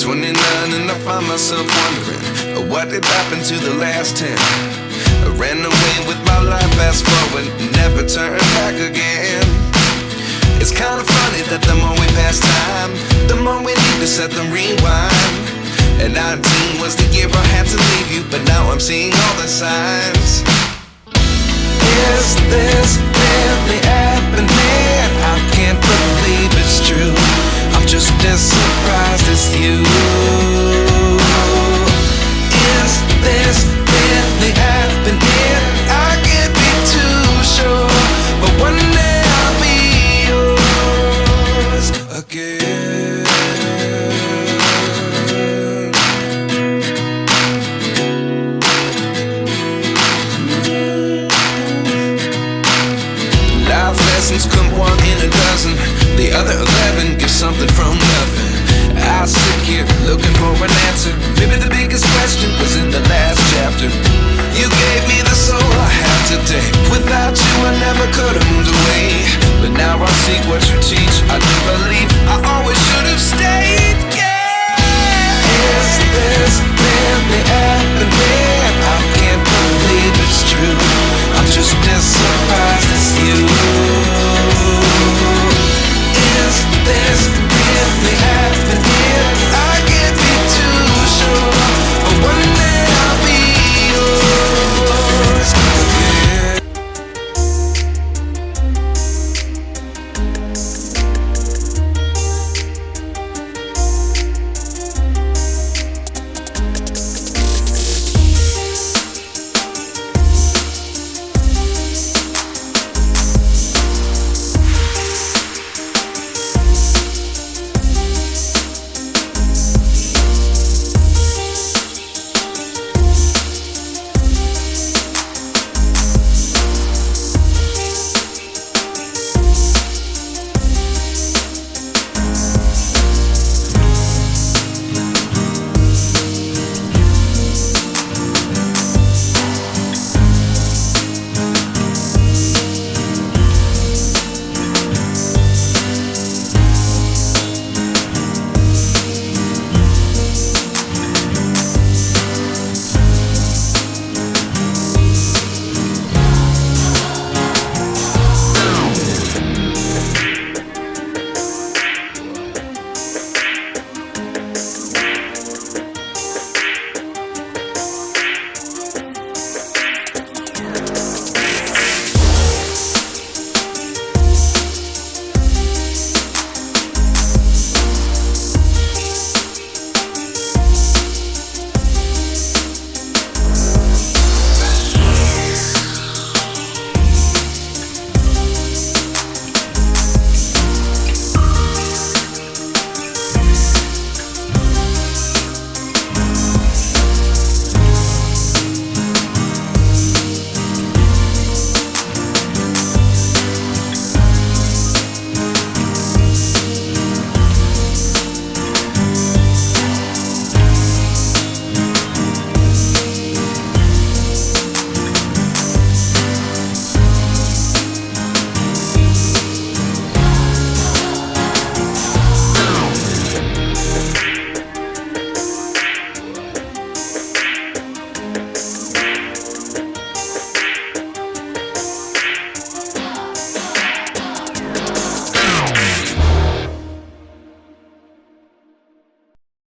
29 and I find myself wondering what did happen to the last 10. I ran away with my life, fast forward, never turn back again. It's kind of funny that the more we pass time, the more we need to set the rewind. And 19 was the year I had to leave you, but now I'm seeing all the signs. Is this really happening? I can't believe it's true. I'm just as surprised as you. Is this really happening? I can't be too sure, but one day I'll be yours again. Life lessons come one in a dozen. The other 11 get something from nothing. I sit here looking for an answer. Maybe the biggest question was in the last chapter. You gave me the soul I have today. Without you I never could have moved away. But now I see what you teach. I do believe I always